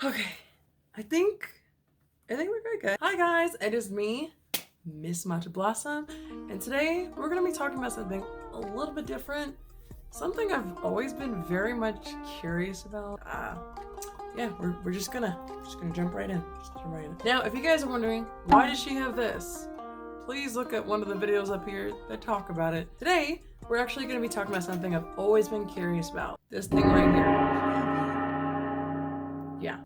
Okay, I think we're very good. Hi guys, it is me, Miss MatchaBlossom, and today we're gonna be talking about something a little bit different, something I've always been very much curious about. Yeah, we're just gonna jump right in. Now, if you guys are wondering, why does she have this? Please look at one of the videos up here that talk about it. Today, we're actually gonna be talking about something I've always been curious about. This thing right here. Yeah.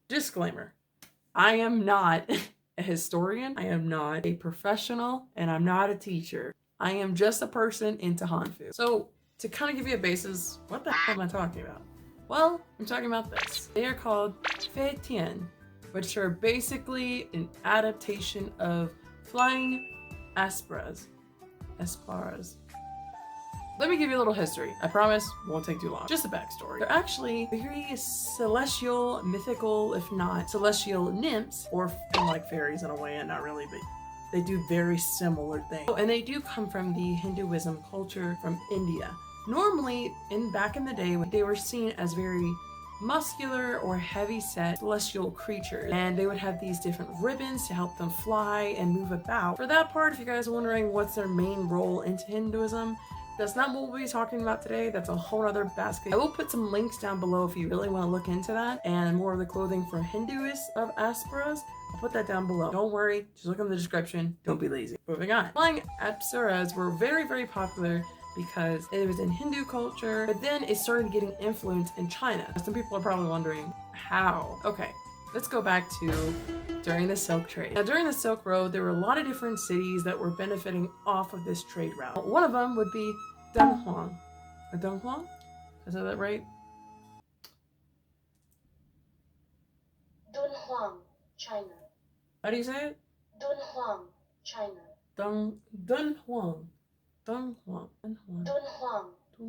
Disclaimer. I am not a historian, I am not a professional, and I'm not a teacher. I am just a person into Hanfu. So, to kind of give you a basis, what the hell am I talking about? Well, I'm talking about this. They are called Feitian, which are basically an adaptation of Flying Apsaras. Let me give you a little history. I promise, won't take too long. Just a backstory. They're actually very celestial, mythical, if not celestial nymphs, or like fairies in a way, and not really, but they do very similar things. And they do come from the Hinduism culture from India. Normally, back in the day, they were seen as very muscular or heavy-set celestial creatures, and they would have these different ribbons to help them fly and move about. For that part, if you guys are wondering what's their main role into Hinduism, that's not what we'll be talking about today. That's a whole other basket. I will put some links down below if you really want to look into that, and more of the clothing for Hinduists of Apsaras. I'll put that down below. Don't worry, just look in the description. Don't be lazy. Moving on. Flying Apsaras were very, very popular because it was in Hindu culture, but then it started getting influence in China. Some people are probably wondering how. Okay, let's go back to during the Silk Trade. Now, during the Silk Road, there were a lot of different cities that were benefiting off of this trade route. One of them would be Dunhuang. Dunhuang? Is that right? Dunhuang, China. How do you say it? Dunhuang, China. Dunhuang,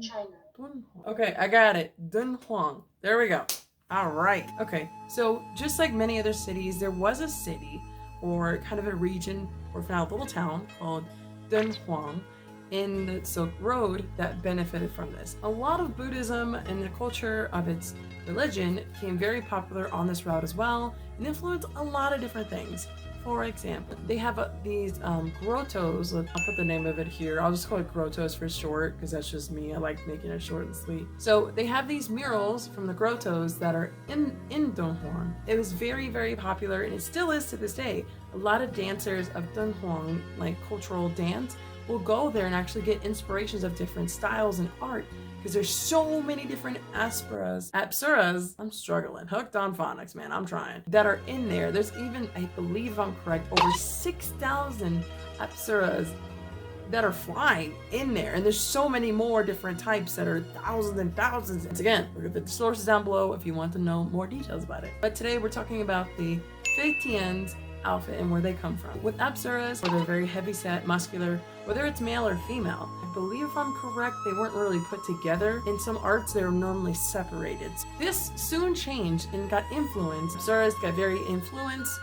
China. Dunhuang. Okay, I got it. Dunhuang. There we go. All right. Okay, so just like many other cities, there was a city or kind of a region or now a little town called Dunhuang in the Silk Road that benefited from this. A lot of Buddhism and the culture of its religion became very popular on this route as well and influenced a lot of different things. For example, they have these grottoes. I'll put the name of it here. I'll just call it grottoes for short because that's just me. I like making it short and sweet. So they have these murals from the grottoes that are in Dunhuang. It was very, very popular, and it still is to this day. A lot of dancers of Dunhuang, like cultural dance, will go there and actually get inspirations of different styles and art because there's so many different apsaras, I'm struggling, hooked on phonics, man, I'm trying, that are in there. There's even, I believe I'm correct, over 6,000 apsaras that are flying in there, and there's so many more different types that are thousands and thousands. Once again, look at the sources down below if you want to know more details about it. But today we're talking about the Feitians outfit and where they come from. With apsaras, where they're very heavy set, muscular, whether it's male or female, I believe if I'm correct, they weren't really put together. In some arts, they were normally separated. This soon changed and got influenced. Apsaras got very influenced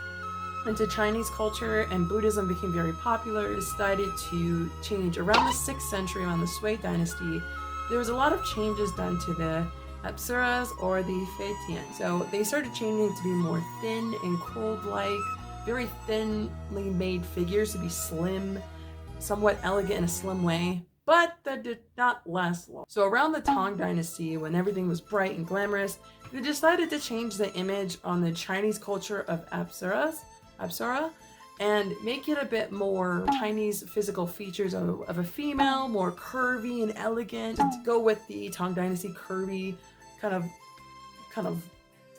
into Chinese culture, and Buddhism became very popular. It decided to change around the 6th century, around the Sui dynasty. There was a lot of changes done to the apsaras or the Feitian. So they started changing to be more thin and cold-like, very thinly made figures to be slim, somewhat elegant in a slim way, but that did not last long. So around the Tang Dynasty, when everything was bright and glamorous, they decided to change the image on the Chinese culture of Apsara, and make it a bit more Chinese physical features of a female, more curvy and elegant, to go with the Tang Dynasty curvy kind of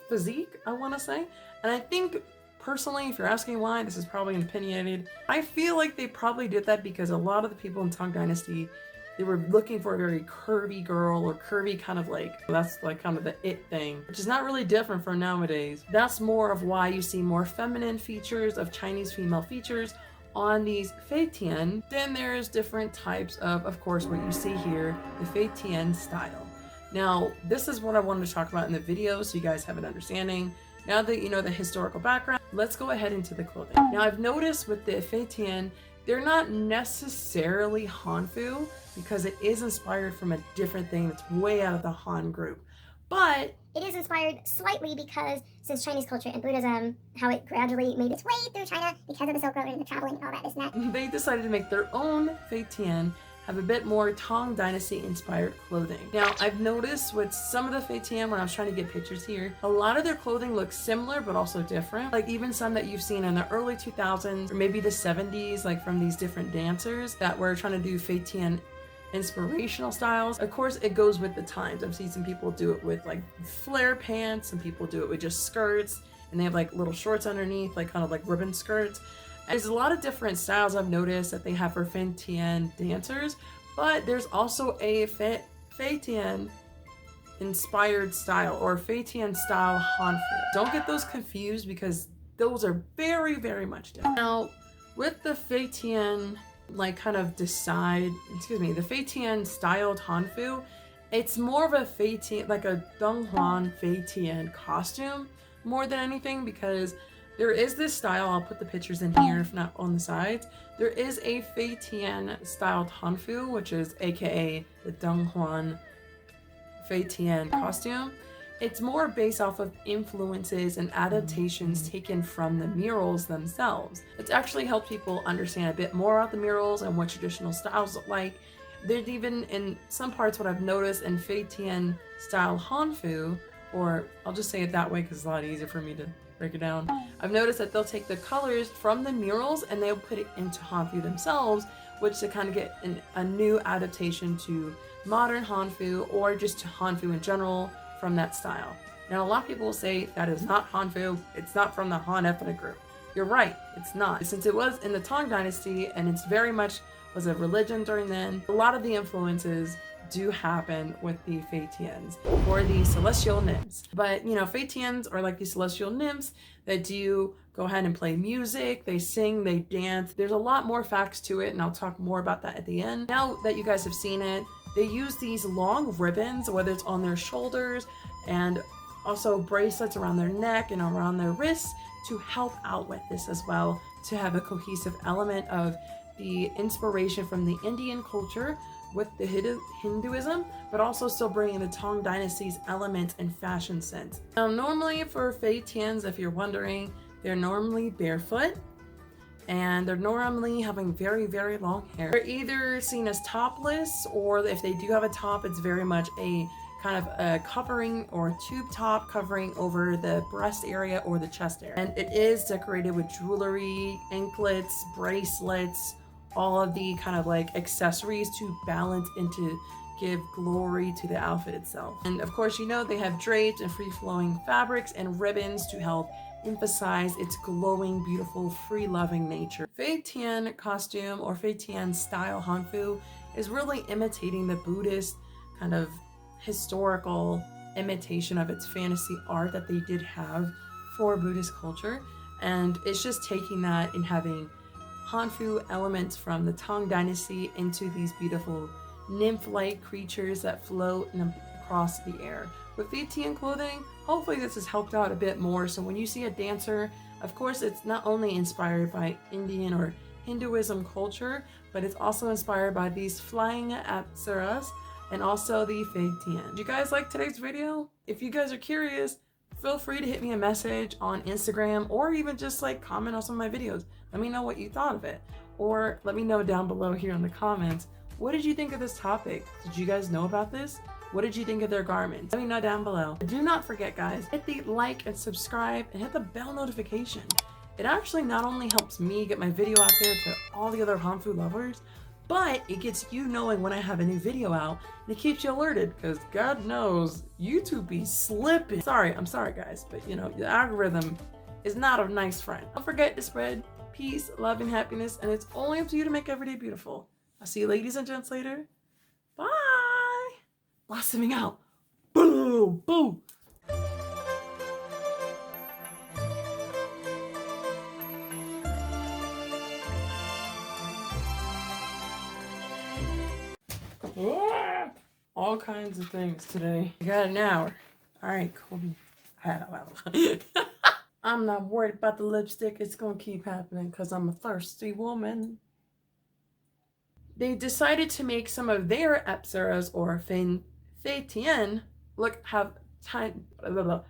physique, I want to say. And I think, personally, if you're asking why, this is probably opinionated. I feel like they probably did that because a lot of the people in Tang Dynasty, they were looking for a very curvy girl or curvy kind of like, that's like kind of the it thing, which is not really different from nowadays. That's more of why you see more feminine features of Chinese female features on these Feitian. Then there's different types of course, what you see here, the Feitian-Style. Now, this is what I wanted to talk about in the video so you guys have an understanding. Now that you know the historical background, let's go ahead into the clothing. Now, I've noticed with the Feitian, they're not necessarily Hanfu because it is inspired from a different thing that's way out of the Han group. But it is inspired slightly because since Chinese culture and Buddhism, how it gradually made its way through China because of the Silk Road and the traveling and all that, this and that. They decided to make their own Feitian have a bit more Tang Dynasty inspired clothing. Now, I've noticed with some of the Feitian when I was trying to get pictures here, a lot of their clothing looks similar but also different. Like even some that you've seen in the early 2000s or maybe the 70s, like from these different dancers that were trying to do Feitian inspirational styles. Of course, it goes with the times. I've seen some people do it with like flare pants, some people do it with just skirts, and they have like little shorts underneath, like kind of like ribbon skirts. There's a lot of different styles I've noticed that they have for Feitian dancers, but there's also a Feitian inspired style or Feitian-Style Hanfu. Don't get those confused because those are very, very much different. Now, with the Feitian the Feitian styled Hanfu, it's more of a Feitian, like a Dunhuang Feitian costume more than anything, because there is this style, I'll put the pictures in here if not on the sides, there is a Feitian styled Hanfu, which is aka the Dunhuang Feitian costume. It's more based off of influences and adaptations taken from the murals themselves. It's actually helped people understand a bit more about the murals and what traditional styles look like. There's even, in some parts, what I've noticed in Feitian-Style Hanfu, or I'll just say it that way because it's a lot easier for me to break it down. I've noticed that they'll take the colors from the murals and they'll put it into Hanfu themselves, which to kind of get a new adaptation to modern Hanfu or just to Hanfu in general from that style. Now, a lot of people will say that is not Hanfu, it's not from the Han ethnic group. You're right, it's not. Since it was in the Tang Dynasty and it's very much was a religion during then, a lot of the influences do happen with the Feitians or the celestial nymphs. But you know, Feitians are like these celestial nymphs that do go ahead and play music, they sing, they dance. There's a lot more facts to it and I'll talk more about that at the end. Now that you guys have seen it, they use these long ribbons, whether it's on their shoulders and also bracelets around their neck and around their wrists, to help out with this as well, to have a cohesive element of the inspiration from the Indian culture with the Hinduism, but also still bringing the Tang Dynasty's elements and fashion sense. Now, normally for Feitians, if you're wondering, they're normally barefoot, and they're normally having very, very long hair. They're either seen as topless, or if they do have a top, it's very much a kind of a covering or a tube top covering over the breast area or the chest area. And it is decorated with jewelry, anklets, bracelets, all of the kind of like accessories to balance and to give glory to the outfit itself. And of course, you know, they have draped and free-flowing fabrics and ribbons to help emphasize its glowing, beautiful, free-loving nature. Feitian costume or Feitian-Style Hanfu is really imitating the Buddhist kind of historical imitation of its fantasy art that they did have for Buddhist culture. And it's just taking that and having Hanfu elements from the Tang Dynasty into these beautiful nymph-like creatures that float across the air. With Feitian clothing, hopefully this has helped out a bit more. So when you see a dancer, of course, it's not only inspired by Indian or Hinduism culture, but it's also inspired by these Flying Apsaras and also the Feitian. Did you guys like today's video? If you guys are curious, feel free to hit me a message on Instagram or even just like comment on some of my videos. Let me know what you thought of it. Or let me know down below here in the comments, what did you think of this topic? Did you guys know about this? What did you think of their garments? Let me know down below. Do not forget, guys, hit the like and subscribe and hit the bell notification. It actually not only helps me get my video out there to all the other Hanfu lovers, but it gets you knowing when I have a new video out, and it keeps you alerted, because God knows YouTube be slipping. I'm sorry guys, but you know, the algorithm is not a nice friend. Don't forget to spread peace, love, and happiness, and it's only up to you to make every day beautiful. I'll see you ladies and gents later. Bye! Blossoming out. Boo! Boo! All kinds of things today. You got an hour. All right, cool. I'm not worried about the lipstick. It's gonna keep happening because I'm a thirsty woman. They decided to make some of their Apsaras or Feitian have China, blah, blah, blah.